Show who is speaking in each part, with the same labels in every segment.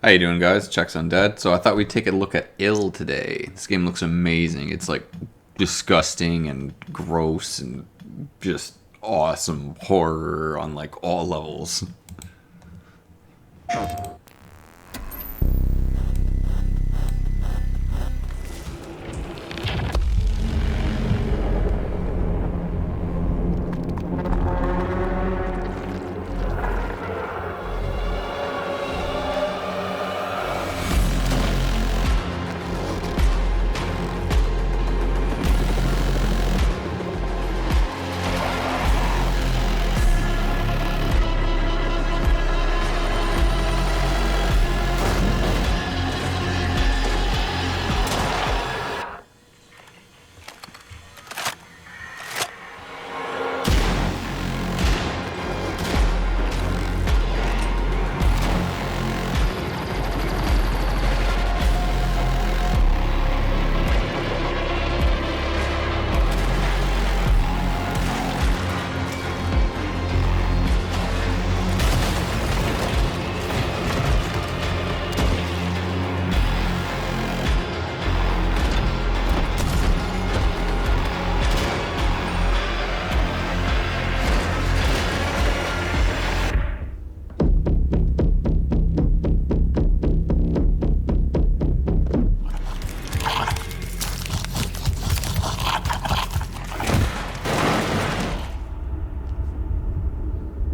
Speaker 1: How you doing, guys? Check's Undead. So I thought we'd take a look at Ill today. This game looks amazing. It's like disgusting and gross and just awesome horror on like all levels.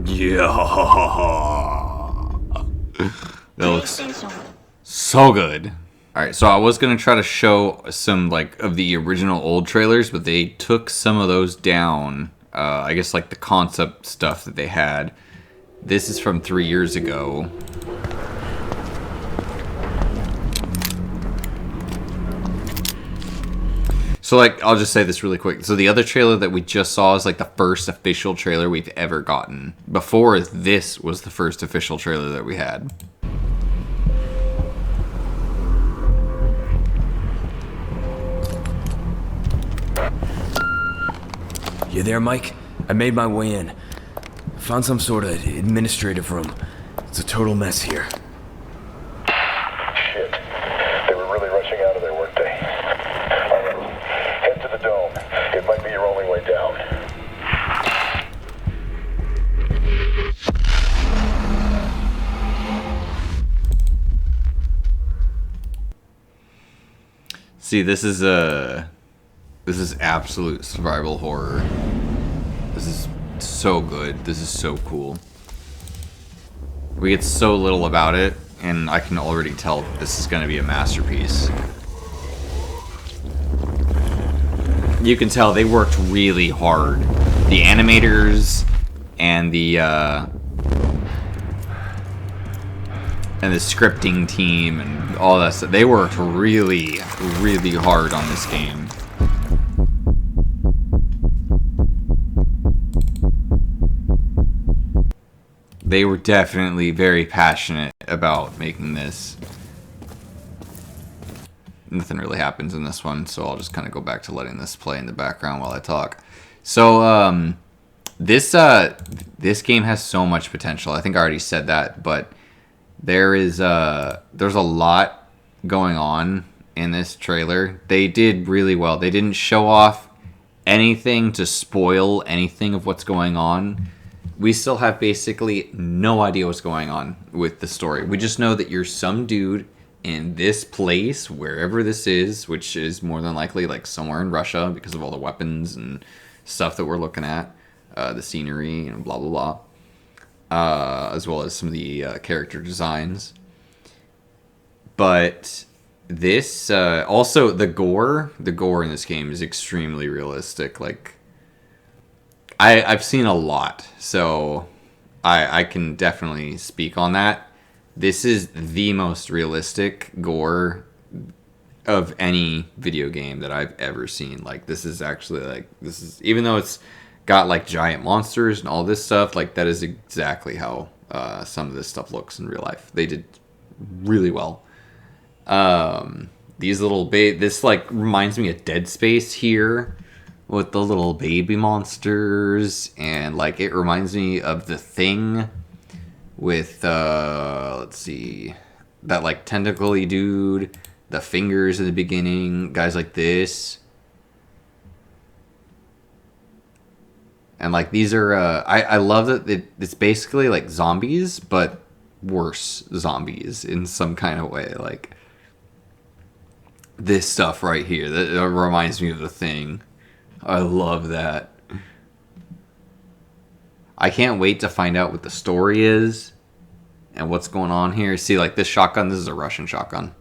Speaker 1: Yeah. That looks so good. Alright, so I was going to try to show some like of the original old trailers, but they took some of those down. I guess like the concept stuff that they had. This is from 3 years ago. So like, I'll just say this really quick. So the other trailer that we just saw is like the first official trailer we've ever gotten. Before this was the first official trailer that we had.
Speaker 2: You there, Mike? I made my way in. Found some sort of administrative room. It's a total mess here.
Speaker 3: Shit. They were really rushing out of there, weren't they? Alright. Head to the dome. It might be your only way down.
Speaker 1: See, this is absolute survival horror. This is so good. This is so cool. We get so little about it, and I can already tell that this is going to be a masterpiece. You can tell they worked really hard. The animators and the scripting team and all that stuff, they worked really, really hard on this game. They were definitely very passionate about making this. Nothing really happens in this one, so I'll just kind of go back to letting this play in the background while I talk. So, this game has so much potential. I think I already said that, but there's a lot going on in this trailer. They did really well. They didn't show off anything to spoil anything of what's going on. We still have basically no idea what's going on with the story. We just know that you're some dude in this place, wherever this is, which is more than likely like somewhere in Russia because of all the weapons and stuff that we're looking at, the scenery and blah, blah, blah, as well as some of the character designs. But this, also the gore in this game is extremely realistic. Like, I've seen a lot, so I can definitely speak on that. This is the most realistic gore of any video game that I've ever seen. Like, this is actually, like, this is, even though it's got, like, giant monsters and all this stuff, like, that is exactly how some of this stuff looks in real life. They did really well. These little this, like, reminds me of Dead Space here, with the little baby monsters, and like it reminds me of The Thing with let's see, that like tentacly dude, the fingers in the beginning, guys like this. And like these are I love that it's basically like zombies, but worse zombies in some kind of way. Like this stuff right here that reminds me of The Thing. I love that. I can't wait to find out what the story is and what's going on here. See, like this shotgun, this is a Russian shotgun.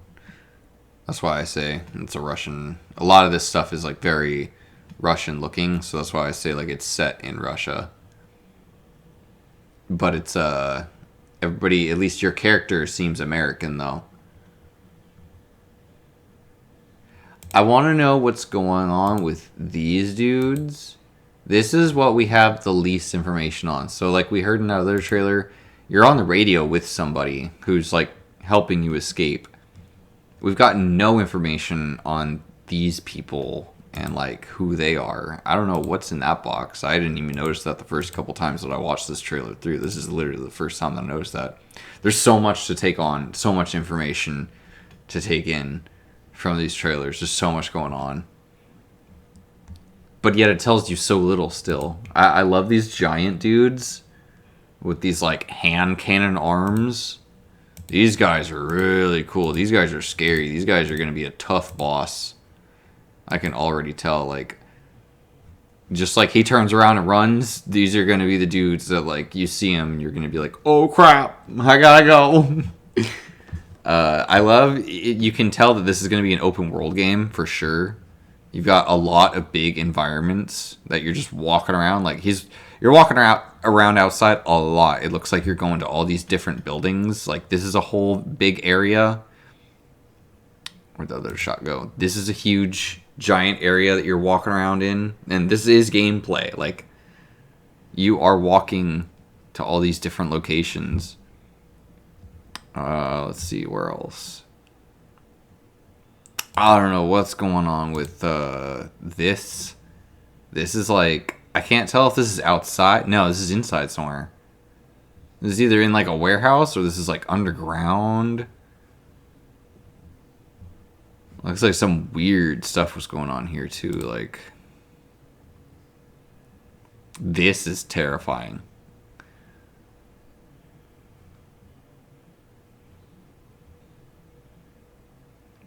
Speaker 1: That's why I say it's a Russian. A lot of this stuff is like very Russian looking, so that's why I say like it's set in Russia. But it's everybody, at least your character seems American though. I want to know what's going on with these dudes. This is what we have the least information on. So like we heard in another trailer, you're on the radio with somebody who's like helping you escape. We've gotten no information on these people and like who they are. I don't know what's in that box. I didn't even notice that the first couple times that I watched this trailer through. This is literally the first time that I noticed that. There's so much to take on, so much information to take in from these trailers. There's so much going on. But yet it tells you so little still. I love these giant dudes with these like hand cannon arms. These guys are really cool. These guys are scary. These guys are going to be a tough boss. I can already tell. Like, just like he turns around and runs, these are going to be the dudes that like you see him, you're going to be like, oh crap, I gotta go. I love it. You can tell that this is going to be an open world game for sure. You've got a lot of big environments that you're just walking around. Like you're walking around outside a lot. It looks like you're going to all these different buildings. Like this is a whole big area. Where'd the other shot go? This is a huge, giant area that you're walking around in. And this is gameplay. Like you are walking to all these different locations. Let's see, where else? I don't know what's going on with this. This is like, I can't tell if this is outside. No, this is inside somewhere. This is either in like a warehouse or this is like underground. Looks like some weird stuff was going on here too. Like, this is terrifying.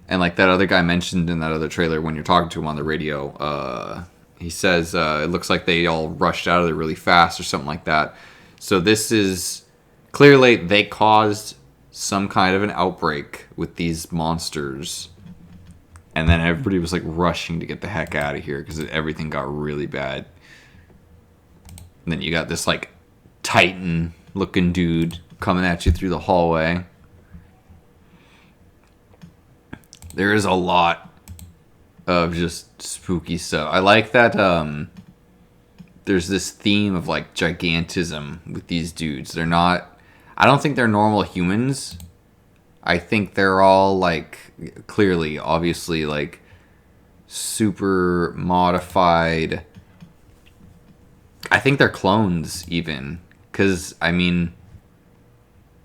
Speaker 1: And like that other guy mentioned in that other trailer when you're talking to him on the radio, he says it looks like they all rushed out of there really fast or something like that. So this is clearly they caused some kind of an outbreak with these monsters. And then everybody was like rushing to get the heck out of here because everything got really bad. And then you got this like Titan looking dude coming at you through the hallway. There is a lot of just spooky stuff. I like that there's this theme of like gigantism with these dudes. They're not, I don't think they're normal humans. I think they're all like clearly, obviously like super modified. I think they're clones even. Because, I mean,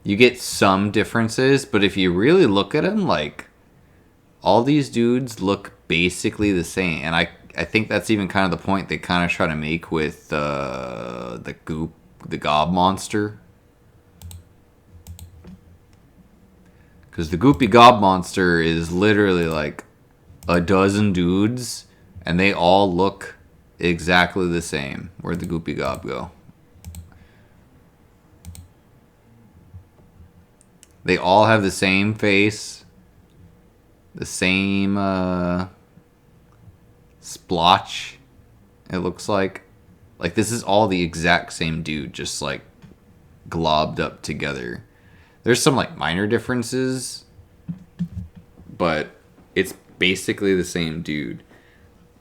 Speaker 1: you get some differences, but if you really look at them, like, all these dudes look basically the same. And I think that's even kind of the point they kind of try to make with the gob monster. Because the goopy gob monster is literally like a dozen dudes, and they all look exactly the same. Where'd the goopy gob go? They all have the same face. The same splotch, it looks like. Like, this is all the exact same dude, just, like, globbed up together. There's some, like, minor differences, but it's basically the same dude.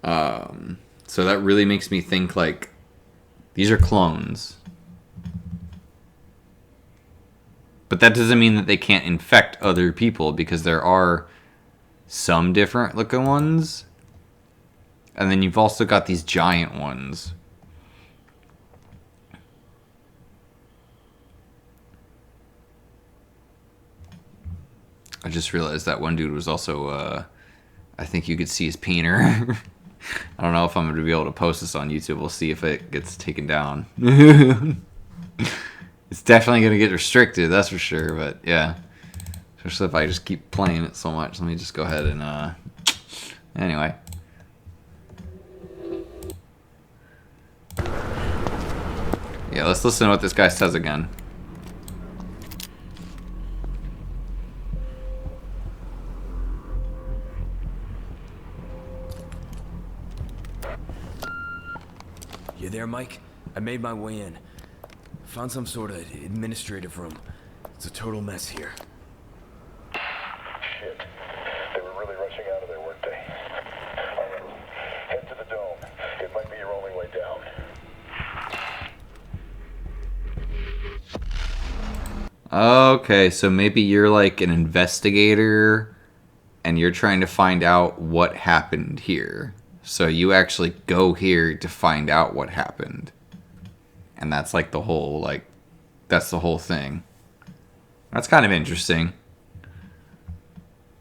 Speaker 1: So that really makes me think, like, these are clones. But that doesn't mean that they can't infect other people, because there are some different looking ones. And then you've also got these giant ones. I just realized that one dude was also, I think you could see his peener. I don't know if I'm going to be able to post this on YouTube. We'll see if it gets taken down. It's definitely going to get restricted, that's for sure. But yeah, especially if I just keep playing it so much. Let me just go ahead and, anyway. Yeah, let's listen to what this guy says again.
Speaker 2: You there, Mike? I made my way in. Found some sort of administrative room. It's a total mess here.
Speaker 3: Shit. They were really rushing out of there, weren't they? All right. Head to the dome. It might be your only way down.
Speaker 1: Okay, so maybe you're like an investigator and you're trying to find out what happened here. So you actually go here to find out what happened. And that's like the whole, that's the whole thing. That's kind of interesting.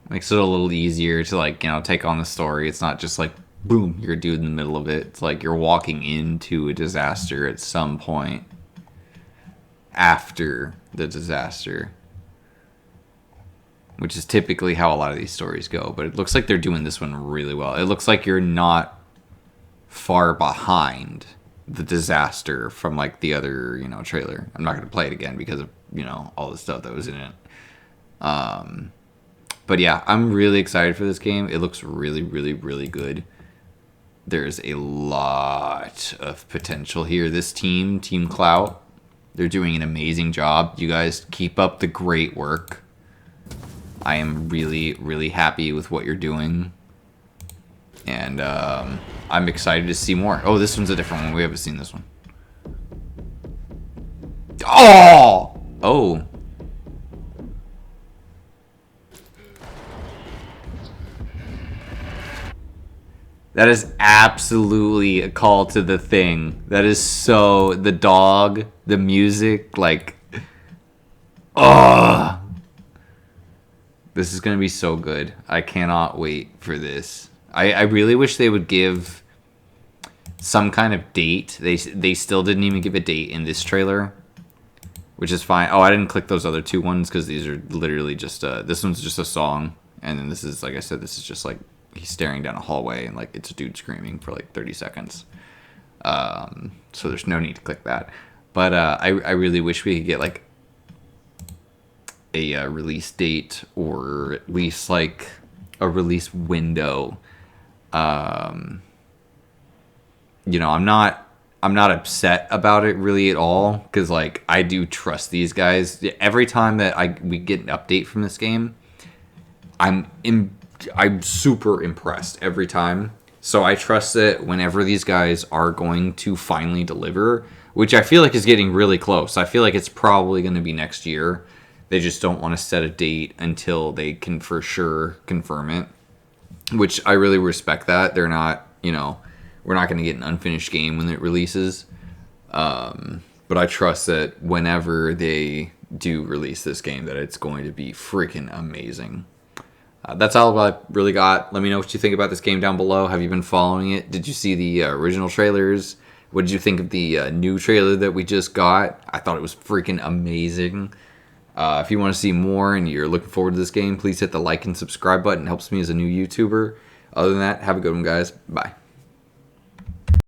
Speaker 1: Makes it a little easier to take on the story. It's not just like, boom, you're a dude in the middle of it. It's like you're walking into a disaster at some point after the disaster. Which is typically how a lot of these stories go. But it looks like they're doing this one really well. It looks like you're not far behind the disaster from like the other, trailer. I'm not going to play it again because of, all the stuff that was in it. But yeah, I'm really excited for this game. It looks really, really, really good. There's a lot of potential here. This Team Clout, they're doing an amazing job. You guys keep up the great work. I am really, really happy with what you're doing. And I'm excited to see more. Oh, this one's a different one. We haven't seen this one. Oh! Oh. That is absolutely a call to the thing. That is so... The dog, the music, oh! This is going to be so good. I cannot wait for this. I really wish they would give some kind of date. They still didn't even give a date in this trailer, which is fine. Oh, I didn't click those other two ones because these are literally just... this one's just a song, and then this is, like I said, this is just, he's staring down a hallway, and, it's a dude screaming for, 30 seconds. So there's no need to click that. But I really wish we could get, a release date, or at least a release window. I'm not upset about it really at all, because I do trust these guys. Every time that we get an update from this game, I'm super impressed every time. So I trust that whenever these guys are going to finally deliver, which I feel like is getting really close. I feel like it's probably going to be next year. They just don't want to set a date until they can for sure confirm it, which I really respect that. They're not, we're not going to get an unfinished game when it releases. But I trust that whenever they do release this game, that it's going to be freaking amazing. That's all I really got. Let me know what you think about this game down below. Have you been following it? Did you see the original trailers? What did you think of the new trailer that we just got? I thought it was freaking amazing. If you want to see more and you're looking forward to this game, please hit the like and subscribe button. It helps me as a new YouTuber. Other than that, have a good one, guys. Bye.